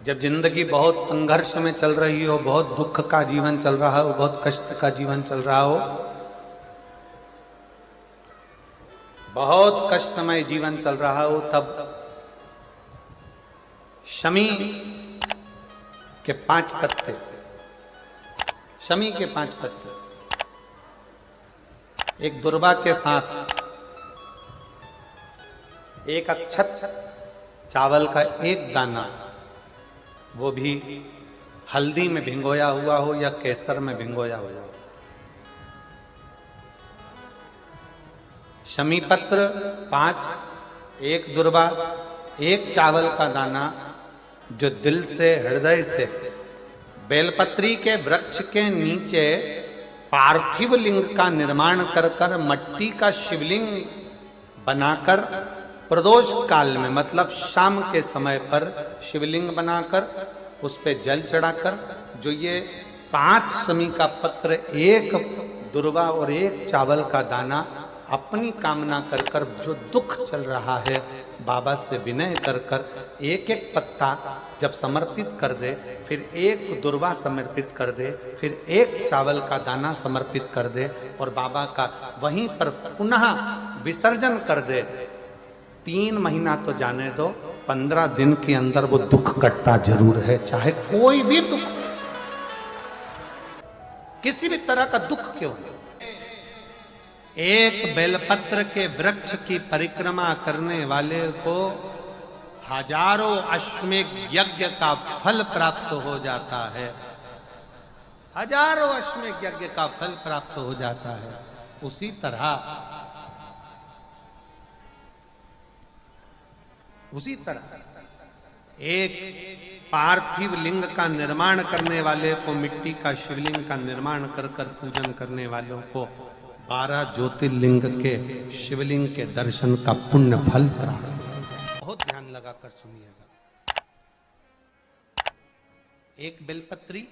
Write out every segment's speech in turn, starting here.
जब जिंदगी बहुत संघर्ष में चल रही हो, बहुत दुख का जीवन चल रहा हो, बहुत कष्ट का जीवन चल रहा हो, बहुत कष्टमय जीवन चल रहा हो, तब शमी के 5 पत्ते, शमी के 5 पत्ते एक दुर्वा के साथ एक अक्षत चावल का एक दाना, वो भी हल्दी में भिंगोया हुआ हो या केसर में भिंगोया हुआ हो, शमी पत्र 5, एक दुर्वा, एक चावल का दाना, जो दिल से हृदय से बेलपत्री के वृक्ष के नीचे पार्थिव लिंग का निर्माण कर कर मट्टी का शिवलिंग बनाकर प्रदोष काल में, मतलब शाम के समय पर शिवलिंग बनाकर उस पे जल चढ़ाकर, जो ये 5 शमी का पत्र, एक दुर्वा और एक चावल का दाना, अपनी कामना कर कर, जो दुख चल रहा है बाबा से विनय कर कर एक एक पत्ता जब समर्पित कर दे, फिर एक दुर्वा समर्पित कर दे, फिर एक चावल का दाना समर्पित कर दे और बाबा का वहीं पर पुनः विसर्जन कर दे, 3 महीना तो जाने दो, 15 दिन के अंदर वो दुख कटता जरूर है, चाहे कोई भी दुख, किसी भी तरह का दुख क्यों नहीं। एक बेलपत्र के वृक्ष की परिक्रमा करने वाले को हजारों अश्वमेध यज्ञ का फल प्राप्त हो जाता है, हजारों अश्वमेध यज्ञ का फल प्राप्त हो जाता है। उसी तरह एक पार्थिव लिंग का निर्माण करने वाले को, मिट्टी का शिवलिंग का निर्माण कर कर पूजन करने वालों को 12 ज्योतिर्लिंग के शिवलिंग के दर्शन का पुण्य फल प्राप्त। बहुत ध्यान लगाकर सुनिएगा। एक बेलपत्री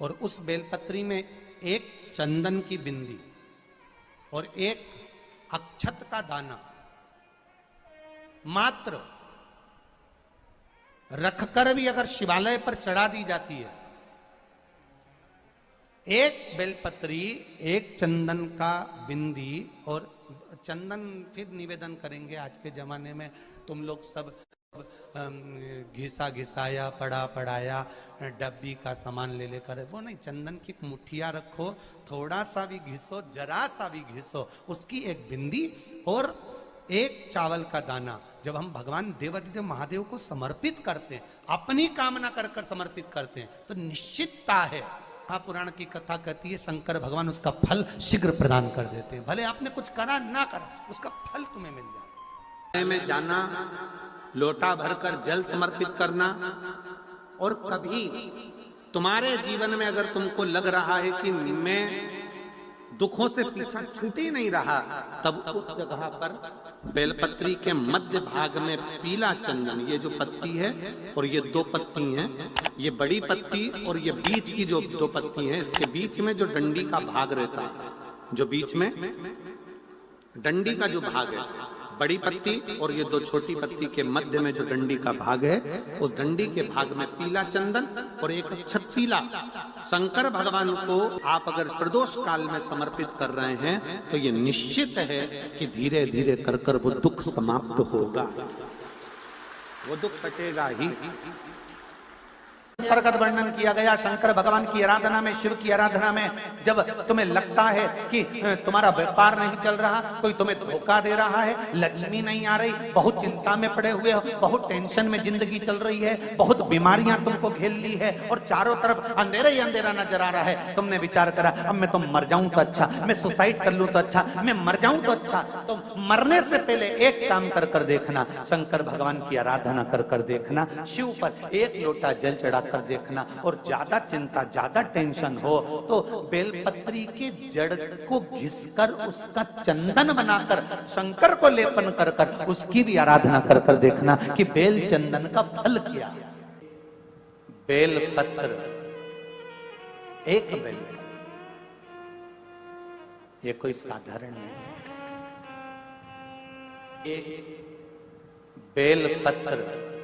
और उस बेलपत्री में एक चंदन की बिंदी और एक अक्षत का दाना मात्र रखकर भी अगर शिवालय पर चढ़ा दी जाती है, एक बेलपत्री, एक चंदन का बिंदी, और चंदन फिर निवेदन करेंगे। आज के जमाने में तुम लोग सब घिसा घिसाया, पड़ा पड़ाया, डब्बी का सामान ले लेकर, वो नहीं, चंदन की मुठिया रखो, थोड़ा सा भी घिसो, जरा सा भी घिसो, उसकी एक बिंदी और एक चावल का दाना, जब हम भगवान देवादिदेव महादेव को समर्पित करते हैं, अपनी कामना कर कर समर्पित करते हैं, तो निश्चितता है, पुराण की कथा कहती है, शंकर भगवान उसका फल शीघ्र प्रदान कर देते हैं। भले आपने कुछ करा ना करा, उसका फल तुम्हें मिल जाता है। में जाना, लोटा भरकर जल समर्पित करना, और कभी तुम्हारे जीवन में अगर तुमको लग रहा है कि मैं दुखों से पीछा छूट ही नहीं रहा, तब उस जगह पर बेलपत्री के मध्य भाग में पीला चंदन, ये जो पत्ती है और ये 2 पत्ती हैं, ये बड़ी पत्ती और ये बीच की जो 2 पत्ती हैं, इसके बीच में जो डंडी का भाग रहता है, जो बीच में डंडी का जो भाग है, बड़ी पत्ती और ये 2 छोटी पत्ती के मध्य में जो डंडी का भाग है, उस डंडी के भाग में पीला चंदन और एक अक्षत पीला, शंकर भगवान को आप अगर प्रदोष काल में समर्पित कर रहे हैं, तो ये निश्चित है कि धीरे धीरे कर कर वो दुख समाप्त होगा, वो दुख कटेगा ही। प्रगट वर्णन किया गया शंकर भगवान की आराधना में, शिव की आराधना में, जब तुम्हें लगता है कि तुम्हारा व्यापार नहीं चल रहा, कोई तुम्हें धोखा दे रहा है, लक्ष्मी नहीं आ रही, बहुत चिंता में पड़े हुए हो, बहुत टेंशन में जिंदगी चल रही है, बहुत बीमारियां तुमको घेर ली है और चारों तरफ अंधेरा ही अंधेरा नजर आ रहा है, तुमने विचार करा अब मैं तो मर जाऊं तो अच्छा, मैं सुसाइड कर लूं तो अच्छा, मैं मर जाऊं तो अच्छा, तो मरने से पहले एक काम कर कर देखना, शंकर भगवान की आराधना कर कर देखना, शिव पर एक लोटा जल चढ़ा कर देखना, और ज्यादा चिंता, ज्यादा टेंशन हो तो बेलपत्री के जड़ को घिसकर उसका चंदन बनाकर शंकर को लेपन कर कर उसकी भी आराधना कर कर देखना कि बेल चंदन का फल क्या। बेलपत्र, एक बेल, ये कोई साधारण नहीं, एक बेलपत्र